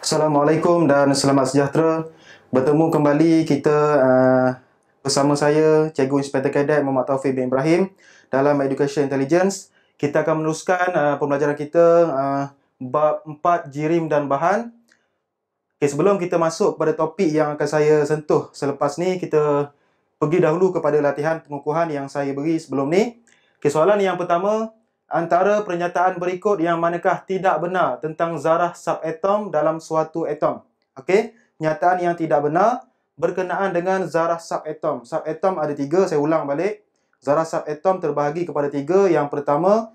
Assalamualaikum dan selamat sejahtera. Bertemu kembali kita bersama saya, Cikgu Inspektor Kadet Muhammad Taufik bin Ibrahim dalam Education Intelligence. Kita akan meneruskan pembelajaran kita bab 4 jirim dan bahan. Okay, sebelum kita masuk kepada topik yang akan saya sentuh selepas ni, kita pergi dahulu kepada latihan pengukuhan yang saya beri sebelum ni. Okay, soalan yang pertama, antara pernyataan berikut yang manakah tidak benar tentang zarah subatom dalam suatu atom? Okey, pernyataan yang tidak benar berkenaan dengan zarah subatom. Subatom ada 3, saya ulang balik. Zarah subatom terbahagi kepada 3. Yang pertama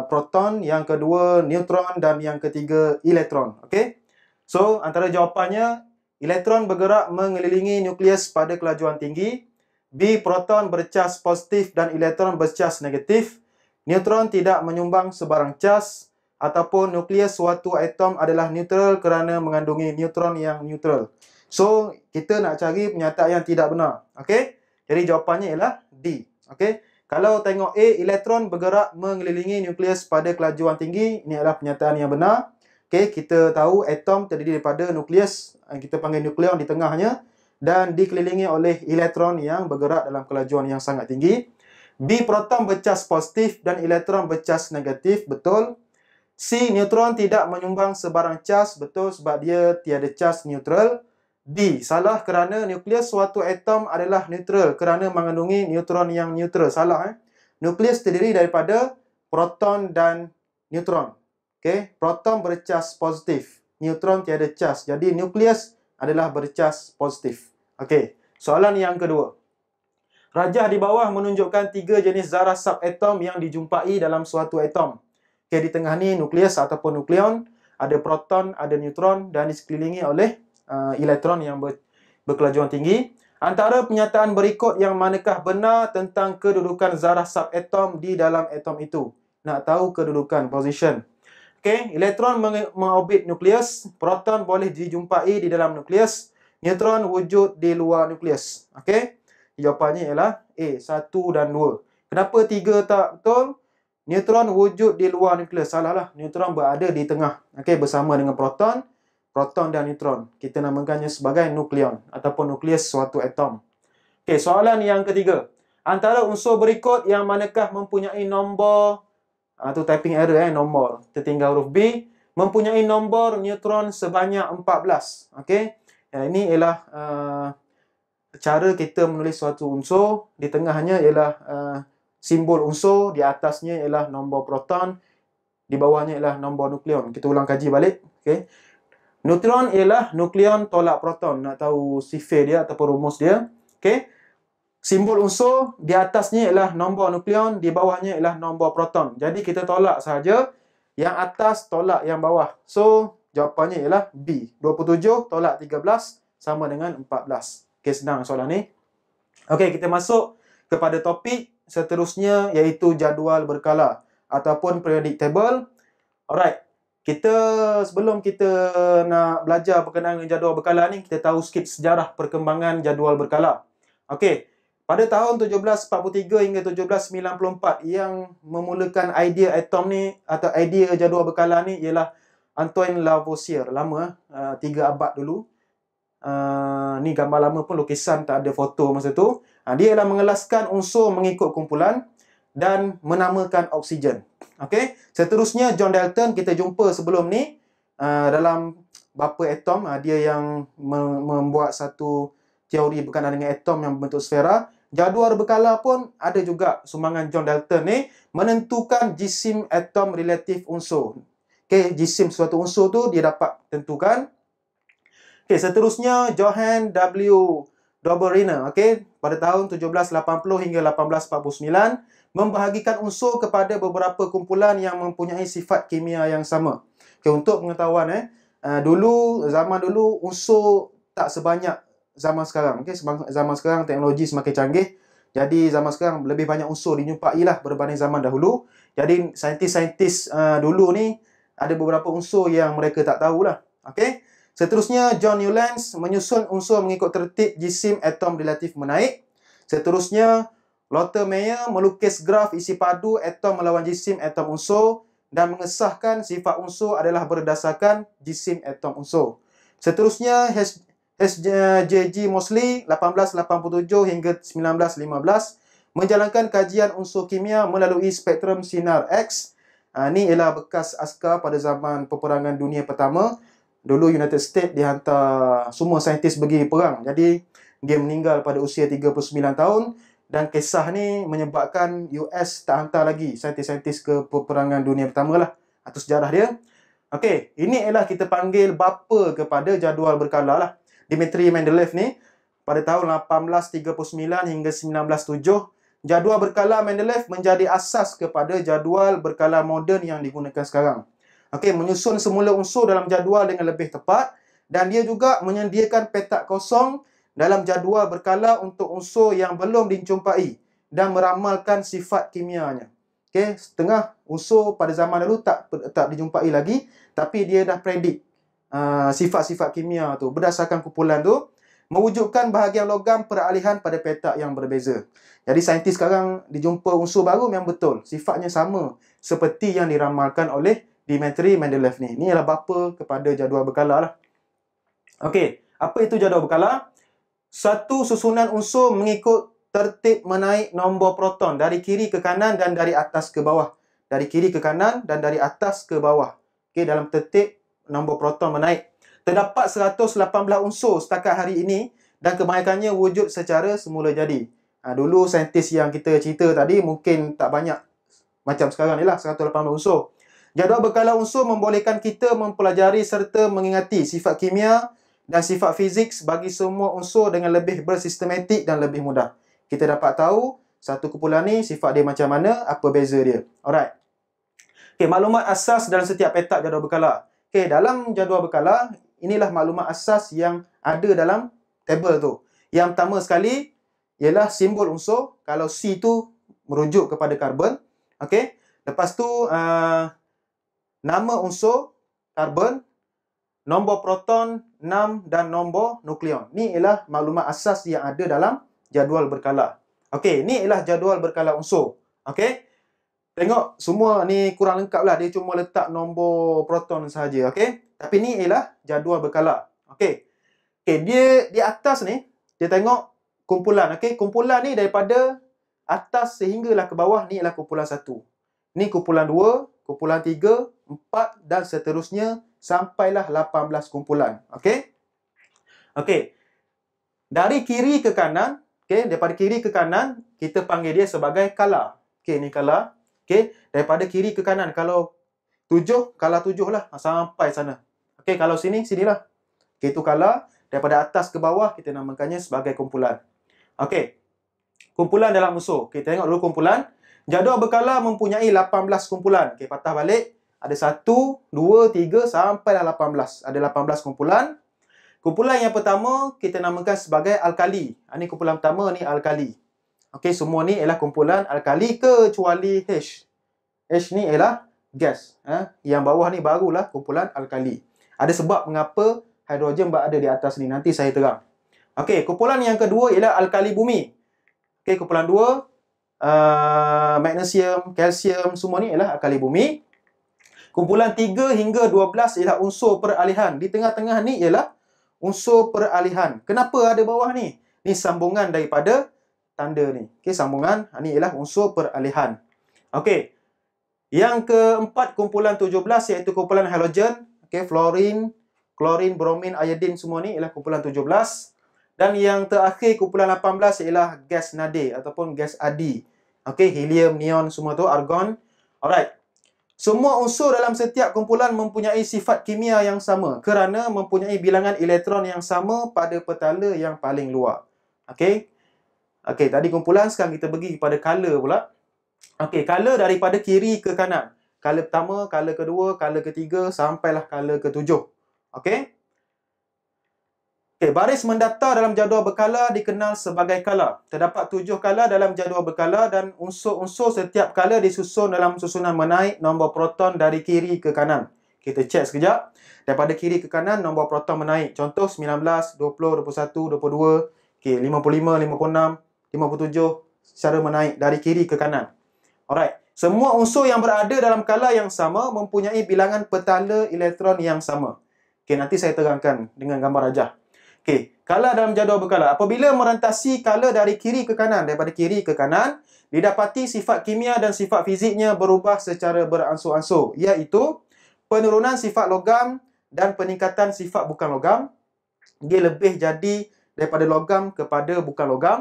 proton, yang kedua neutron dan yang ketiga elektron. Okey. So, antara jawapannya, elektron bergerak mengelilingi nukleus pada kelajuan tinggi. B. Proton bercas positif dan elektron bercas negatif. Neutron tidak menyumbang sebarang cas, ataupun nukleus suatu atom adalah neutral kerana mengandungi neutron yang neutral. So, kita nak cari pernyataan yang tidak benar. Okey? Jadi jawapannya ialah D. Okey? Kalau tengok A, elektron bergerak mengelilingi nukleus pada kelajuan tinggi, ini adalah pernyataan yang benar. Okey, kita tahu atom terdiri daripada nukleus, kita panggil nukleon di tengahnya, dan dikelilingi oleh elektron yang bergerak dalam kelajuan yang sangat tinggi. B. Proton bercas positif dan elektron bercas negatif. Betul. C. Neutron tidak menyumbang sebarang cas. Betul, sebab dia tiada cas neutral. D. Salah kerana nukleus suatu atom adalah neutral kerana mengandungi neutron yang neutral. Salah. Nukleus terdiri daripada proton dan neutron. Okay. Proton bercas positif. Neutron tiada cas. Jadi nukleus adalah bercas positif. Okay. Soalan yang kedua. Rajah di bawah menunjukkan 3 jenis zarah subatom yang dijumpai dalam suatu atom. Okay, di tengah ni nukleus ataupun nukleon, ada proton, ada neutron dan disekelilingi oleh elektron yang berkelajuan tinggi. Antara pernyataan berikut yang manakah benar tentang kedudukan zarah subatom di dalam atom itu? Nak tahu kedudukan, position. Okay, elektron mengorbit nukleus, proton boleh dijumpai di dalam nukleus, neutron wujud di luar nukleus. Okay. Jawapannya ialah A, 1 dan 2. Kenapa 3 tak betul? Neutron wujud di luar nukleus. Salah lah. Neutron berada di tengah. Okey, bersama dengan proton dan neutron. Kita namakannya sebagai nukleon ataupun nukleus suatu atom. Okey, soalan yang ketiga. Antara unsur berikut yang manakah mempunyai nombor, tu typing error nombor. Tertinggal huruf B. Mempunyai nombor neutron sebanyak 14. Okey. Ini ialah cara kita menulis suatu unsur. Di tengahnya ialah simbol unsur, di atasnya ialah nombor proton, di bawahnya ialah nombor nukleon. Kita ulang kaji balik. Okay. Neutron ialah nukleon tolak proton. Nak tahu sifar dia ataupun rumus dia. Okay. Simbol unsur, di atasnya ialah nombor nukleon, di bawahnya ialah nombor proton. Jadi kita tolak sahaja. Yang atas tolak yang bawah. So, jawapannya ialah B. 27 tolak 13 sama dengan 14. Okay, senang soalan ni. Okey, kita masuk kepada topik seterusnya, iaitu jadual berkala ataupun periodic table. Alright. Sebelum kita nak belajar berkenaan dengan jadual berkala ni, kita tahu sikit sejarah perkembangan jadual berkala. Okey. Pada tahun 1743 hingga 1794, yang memulakan idea atom ni atau idea jadual berkala ni ialah Antoine Lavoisier. Lama, 3 abad dulu. Ni gambar lama pun, lukisan, tak ada foto masa tu. Dia ialah mengelaskan unsur mengikut kumpulan dan menamakan oksigen. Okey. Seterusnya John Dalton kita jumpa sebelum ni dalam bapa atom. Dia yang membuat satu teori berkenaan dengan atom yang berbentuk sfera. Jadual berkala pun ada juga sumbangan John Dalton ni, menentukan jisim atom relatif unsur. Okey, jisim suatu unsur tu dia dapat tentukan. Okey, seterusnya Johann W. Dobereiner, okey, pada tahun 1780 hingga 1849 membahagikan unsur kepada beberapa kumpulan yang mempunyai sifat kimia yang sama. Okey, untuk pengetahuan zaman dulu unsur tak sebanyak zaman sekarang. Okey, zaman sekarang teknologi semakin canggih. Jadi zaman sekarang lebih banyak unsur dijumpai lah berbanding zaman dahulu. Jadi saintis-saintis dulu ni ada beberapa unsur yang mereka tak tahulah. Okey. Seterusnya, John Newlands menyusun unsur mengikut tertib jisim atom relatif menaik. Seterusnya, Lothar Meyer melukis graf isi padu atom melawan jisim atom unsur. dan mengesahkan sifat unsur adalah berdasarkan jisim atom unsur. Seterusnya, H.J.G. Moseley 1887 hingga 1915 menjalankan kajian unsur kimia melalui spektrum sinar X. Ini ialah bekas askar pada zaman peperangan dunia pertama. Dulu United States dihantar semua saintis pergi perang. Jadi dia meninggal pada usia 39 tahun. Dan kisah ni menyebabkan US tak hantar lagi saintis-saintis ke peperangan dunia pertama lah. Itu sejarah dia. Okey, ini ialah kita panggil bapa kepada jadual berkala lah. Dmitri Mendeleev ni pada tahun 1839 hingga 1907, jadual berkala Mendeleev menjadi asas kepada jadual berkala moden yang digunakan sekarang. Okey, menyusun semula unsur dalam jadual dengan lebih tepat, dan dia juga menyediakan petak kosong dalam jadual berkala untuk unsur yang belum dijumpai dan meramalkan sifat kimianya. Okey, setengah unsur pada zaman dulu tak dijumpai lagi, tapi dia dah predik sifat-sifat kimia tu berdasarkan kumpulan tu, mewujudkan bahagian logam peralihan pada petak yang berbeza. Jadi saintis sekarang dijumpa unsur baru yang betul, sifatnya sama seperti yang diramalkan oleh Dmitri Mendeleev ni. Ini adalah bapa kepada jadual berkala lah. Okey, apa itu jadual berkala? Satu susunan unsur mengikut tertib menaik nombor proton dari kiri ke kanan dan dari atas ke bawah. Dari kiri ke kanan dan dari atas ke bawah. Okey, dalam tertib nombor proton menaik. Terdapat 118 unsur setakat hari ini dan kebanyakannya wujud secara semula jadi. Dulu saintis yang kita cerita tadi mungkin tak banyak macam sekarang ni lah, 118 unsur. Jadual berkala unsur membolehkan kita mempelajari serta mengingati sifat kimia dan sifat fizik bagi semua unsur dengan lebih bersistematik dan lebih mudah. Kita dapat tahu satu kumpulan ni sifat dia macam mana, apa beza dia. Alright. Okey, maklumat asas dalam setiap petak jadual berkala. Okey, dalam jadual berkala, inilah maklumat asas yang ada dalam tabel tu. Yang pertama sekali ialah simbol unsur. Kalau C tu merujuk kepada karbon. Okey. Lepas tu nama unsur karbon, nombor proton, 6 dan nombor nukleon. Ni ialah maklumat asas yang ada dalam jadual berkala. Okey, ni ialah jadual berkala unsur. Okey. Tengok semua ni kurang lengkap lah. Dia cuma letak nombor proton sahaja. Okey. Tapi ni ialah jadual berkala. Okey. Okey, dia di atas ni, dia tengok kumpulan. Okey, kumpulan ni daripada atas sehinggalah ke bawah, ni ialah kumpulan 1. Ni kumpulan 2, kumpulan 3, 4 dan seterusnya sampailah 18 kumpulan. Okey? Okey. Dari kiri ke kanan, okey, daripada kiri ke kanan, kita panggil dia sebagai kala. Okey, ni kala. Okey, daripada kiri ke kanan, kalau 7, kala 7 lah sampai sana. Okey, kalau sinilah. Okey, itu kala. Daripada atas ke bawah, kita namakannya sebagai kumpulan. Okey. Kumpulan dalam unsur. Okey, tengok dulu kumpulan. Jadual berkala mempunyai 18 kumpulan. Okey, patah balik. Ada 1, 2, 3 sampailah 18. Ada 18 kumpulan. Kumpulan yang pertama kita namakan sebagai alkali. Ini kumpulan pertama, ni alkali. Okey, semua ni ialah kumpulan alkali kecuali H. H ni ialah gas. Yang bawah ni barulah kumpulan alkali. Ada sebab mengapa hidrogen berada di atas ni. Nanti saya terang. Okey, kumpulan yang kedua ialah alkali bumi. Okey, kumpulan 2, magnesium, kalsium, semua ni ialah alkali bumi. Kumpulan 3 hingga 12 ialah unsur peralihan. Di tengah-tengah ni ialah unsur peralihan. Kenapa ada bawah ni? Ni sambungan daripada tanda ni. Okey, sambungan. Ni ialah unsur peralihan. Okey. Yang keempat, kumpulan 17 iaitu kumpulan halogen. Okey, fluorine, klorin, bromin, iodin, semua ni ialah kumpulan 17. Dan yang terakhir, kumpulan 18 ialah gas nadir ataupun gas adi. Okey, helium, neon, semua tu, argon. Alright. Semua unsur dalam setiap kumpulan mempunyai sifat kimia yang sama kerana mempunyai bilangan elektron yang sama pada petala yang paling luar. Okey. Okey, tadi kumpulan, sekarang kita pergi kepada color pula. Okey, color daripada kiri ke kanan. Color pertama, color kedua, color ketiga sampailah color ketujuh. Okey. Okey, baris mendaftar dalam jadual berkala dikenal sebagai kala. Terdapat 7 kala dalam jadual berkala dan unsur-unsur setiap kala disusun dalam susunan menaik nombor proton dari kiri ke kanan. Kita cek sekejap. Daripada kiri ke kanan, nombor proton menaik. Contoh 19, 20, 21, 22, okey, 55, 56, 57 secara menaik dari kiri ke kanan. Alright. Semua unsur yang berada dalam kala yang sama mempunyai bilangan petala elektron yang sama. Okey, nanti saya terangkan dengan gambar rajah. Okey, kala dalam jadual berkala. Apabila merentasi kala dari kiri ke kanan, daripada kiri ke kanan, didapati sifat kimia dan sifat fiziknya berubah secara beransur-ansur, iaitu penurunan sifat logam dan peningkatan sifat bukan logam. Dia lebih jadi daripada logam kepada bukan logam.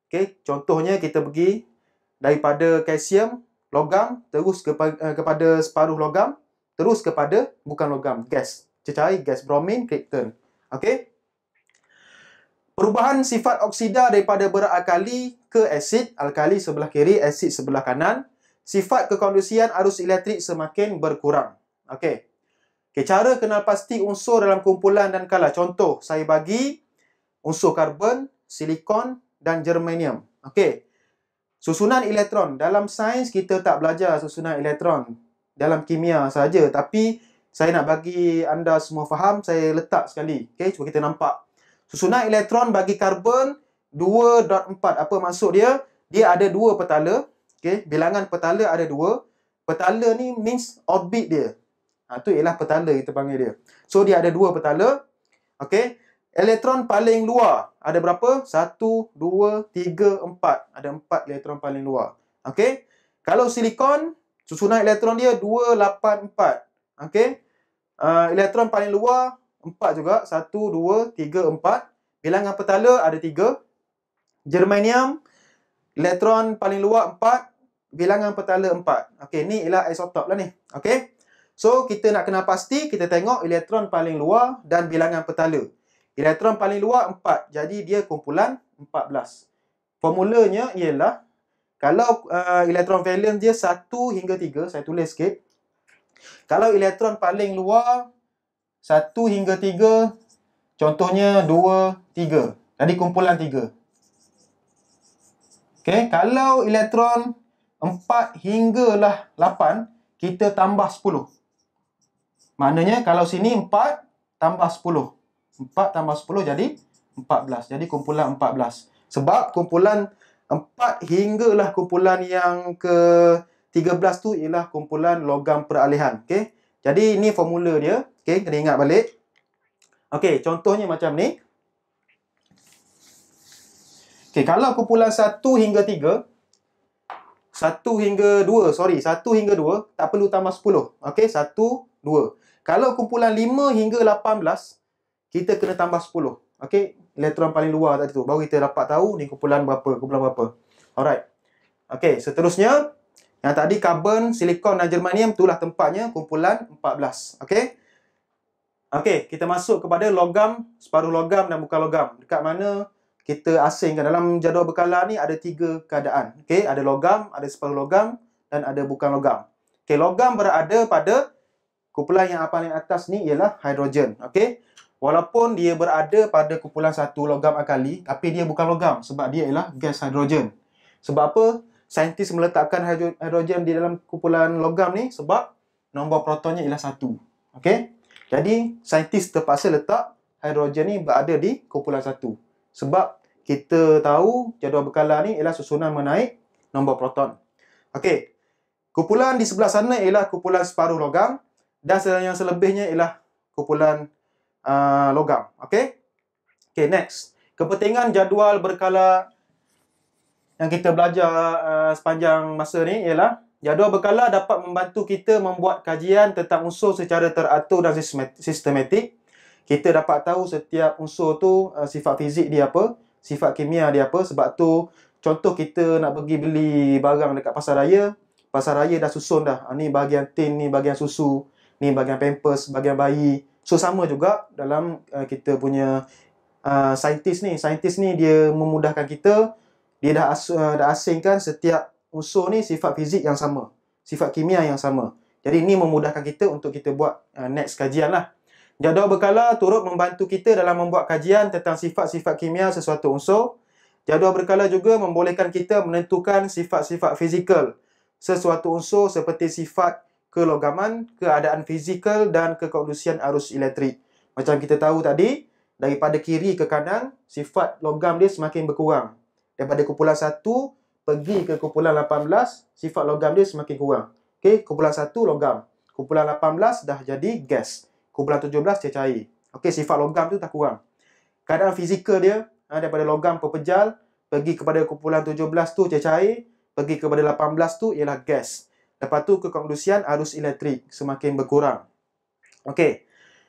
Okey, contohnya kita pergi daripada kalsium logam terus kepada separuh logam, terus kepada bukan logam, gas. Cecair gas bromin, krypton. Okey. Perubahan sifat oksida daripada berakali ke asid, alkali sebelah kiri, asid sebelah kanan. Sifat kekondusian arus elektrik semakin berkurang. Okey. Okay, cara kenal pasti unsur dalam kumpulan dan kala. Contoh, saya bagi unsur karbon, silikon dan germanium. Okey. Susunan elektron. Dalam sains kita tak belajar susunan elektron. Dalam kimia saja. Tapi saya nak bagi anda semua faham, saya letak sekali. Okey, cuba kita nampak. Susunan elektron bagi karbon 2.4. Apa maksud dia? Dia ada dua petala. Okey, bilangan petala ada dua. Petala ni means orbit dia. Itu ialah petala kita panggil dia. So, dia ada dua petala. Okey. Elektron paling luar ada berapa? 1, 2, 3, 4. Ada 4 elektron paling luar. Okey. Kalau silikon, susunan elektron dia 284. Okey. Elektron paling luar 4 juga. 1, 2, 3, 4. Bilangan petala ada 3. Germanium, elektron paling luar 4. Bilangan petala 4. Okey, ni ialah isotop lah ni. Okey. So, kita nak kenal pasti, kita tengok elektron paling luar dan bilangan petala. Elektron paling luar 4. Jadi, dia kumpulan 14. Formulanya ialah, kalau elektron valence dia 1 hingga 3, saya tulis sikit. Kalau elektron paling luar 1 hingga 3, contohnya 2, 3. Jadi, kumpulan 3. Okay. Kalau elektron 4 hinggalah 8, kita tambah 10. Maknanya kalau sini 4 tambah 10. 4 tambah 10 jadi 14. Jadi kumpulan 14. Sebab kumpulan 4 hinggalah kumpulan yang ke-13 tu ialah kumpulan logam peralihan. Okey. Jadi ini formula dia. Okey, kena ingat balik. Okey, contohnya macam ni. Okey, kalau kumpulan 1 hingga 3, 1 hingga 2, 1 hingga 2, tak perlu tambah 10. Okey, 1, 2. Kalau kumpulan 5 hingga 18, kita kena tambah 10. Okey, elektron paling luar tadi tu. Baru kita dapat tahu ni kumpulan berapa, kumpulan berapa. Alright. Okey, seterusnya, yang tadi karbon, silikon dan germanium, itulah tempatnya kumpulan 14. Okey. Okey, kita masuk kepada logam, separuh logam dan bukan logam. Dekat mana kita asingkan. Dalam jadual berkala ni ada 3 keadaan. Okey, ada logam, ada separuh logam dan ada bukan logam. Okey, logam berada pada kumpulan yang paling atas ni ialah hidrogen. Okey. Walaupun dia berada pada kumpulan 1 logam akali, tapi dia bukan logam sebab dia ialah gas hidrogen. Sebab apa? Saintis meletakkan hidrogen di dalam kumpulan logam ni sebab nombor protonnya ialah 1. Okey. Jadi, saintis terpaksa letak hidrogen ni berada di kumpulan 1. Sebab kita tahu jadual berkala ni ialah susunan menaik nombor proton. Okey. Kumpulan di sebelah sana ialah kumpulan separuh logam dan yang selebihnya ialah kumpulan logam. Okey. Okey, next. Kepentingan jadual berkala yang kita belajar sepanjang masa ni ialah jadual berkala dapat membantu kita membuat kajian tentang unsur secara teratur dan sistematik. Kita dapat tahu setiap unsur tu sifat fizik dia apa, sifat kimia dia apa. Sebab tu contoh kita nak pergi beli barang dekat pasar raya dah susun dah. Ni bahagian tin, ni bahagian susu, ni bahagian pampers, bahagian bayi. So sama juga dalam kita punya saintis ni dia memudahkan kita. Dia dah asingkan setiap unsur ni sifat fizik yang sama, sifat kimia yang sama. Jadi ini memudahkan kita untuk kita buat next kajian lah. Jadual berkala turut membantu kita dalam membuat kajian tentang sifat-sifat kimia sesuatu unsur. Jadual berkala juga membolehkan kita menentukan sifat-sifat fizikal sesuatu unsur seperti sifat kelogaman, keadaan fizikal dan kekondusian arus elektrik. Macam kita tahu tadi, daripada kiri ke kanan, sifat logam dia semakin berkurang. Daripada kumpulan 1 pergi ke kumpulan 18, sifat logam dia semakin kurang. Okey, kumpulan 1 logam. Kumpulan 18 dah jadi gas. Kumpulan 17 cair. Okey, sifat logam tu tak kurang. Keadaan fizikal dia daripada logam pepejal pergi kepada kumpulan 17 tu cair, pergi kepada 18 tu ialah gas. Lepas tu kekondusian arus elektrik semakin berkurang. Okey.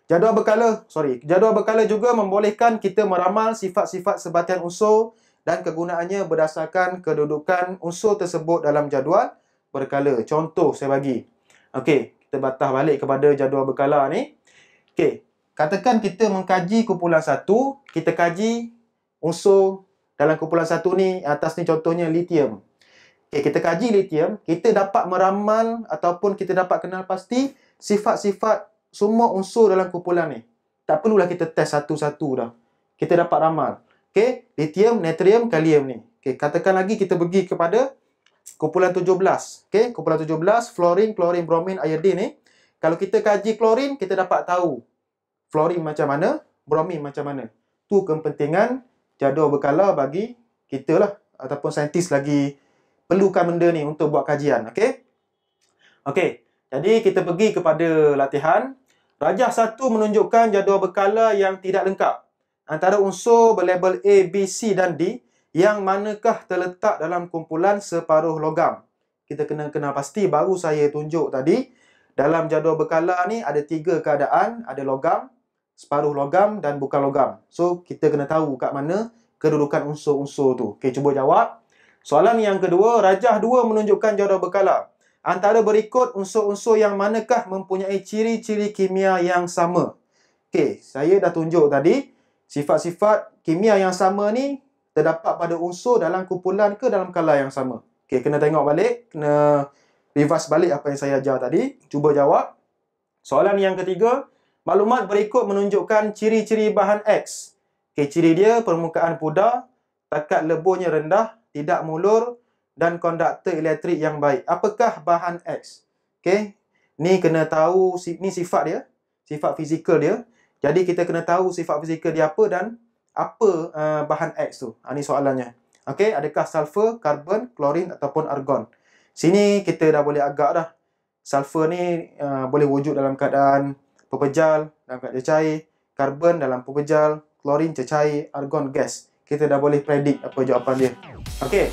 Jadual berkala juga membolehkan kita meramal sifat-sifat sebatian unsur dan kegunaannya berdasarkan kedudukan unsur tersebut dalam jadual berkala. Contoh saya bagi. Okey, kita batah balik kepada jadual berkala ni. Okey, katakan kita mengkaji kumpulan 1, kita kaji unsur dalam kumpulan 1 ni, atas ni contohnya lithium. Okey, kita kaji lithium, kita dapat meramal ataupun kita dapat kenal pasti sifat-sifat semua unsur dalam kumpulan ni. Tak perlulah kita test satu-satu dah. Kita dapat ramal. Okey, lithium, natrium, kalium ni. Okey, katakan lagi kita pergi kepada kumpulan 17. Okey, kumpulan 17, fluorine, klorin, bromin, iodine ni. Kalau kita kaji klorin, kita dapat tahu fluorine macam mana, bromin macam mana. Tu kepentingan jadual berkala bagi kita lah, ataupun saintis lagi perlukan benda ni untuk buat kajian. Okey. Okey, jadi kita pergi kepada latihan. Rajah 1 menunjukkan jadual berkala yang tidak lengkap. Antara unsur berlabel A, B, C dan D, yang manakah terletak dalam kumpulan separuh logam? Kita kena kenal pasti, baru saya tunjuk tadi. Dalam jadual berkala ni ada 3 keadaan, ada logam, separuh logam dan bukan logam. So, kita kena tahu kat mana kedudukan unsur-unsur tu. Okey, cuba jawab. Soalan yang kedua, rajah 2 menunjukkan jadual berkala. Antara berikut unsur-unsur yang manakah mempunyai ciri-ciri kimia yang sama? Okey, saya dah tunjuk tadi. Sifat-sifat kimia yang sama ni terdapat pada unsur dalam kumpulan ke dalam kala yang sama. Okey, kena tengok balik. Kena reverse balik apa yang saya ajar tadi. Cuba jawab. Soalan yang ketiga. Maklumat berikut menunjukkan ciri-ciri bahan X. Okey, ciri dia permukaan pudar, takat leburnya rendah, tidak mulur, dan konduktor elektrik yang baik. Apakah bahan X? Okey, ni kena tahu, ni sifat dia, sifat fizikal dia. Jadi kita kena tahu sifat fizikal dia apa dan apa bahan X tu. Ni soalannya. Okey, adakah sulfur, karbon, klorin ataupun argon? Sini kita dah boleh agak dah. Sulfur ni boleh wujud dalam keadaan pepejal, dalam keadaan cair, karbon dalam pepejal, klorin cecair, argon gas. Kita dah boleh predik apa jawapan dia. Okey.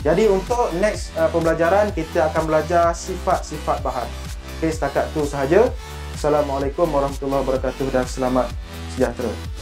Jadi untuk next pembelajaran kita akan belajar sifat-sifat bahan. Okey, setakat tu sahaja. Assalamualaikum warahmatullahi wabarakatuh dan selamat sejahtera.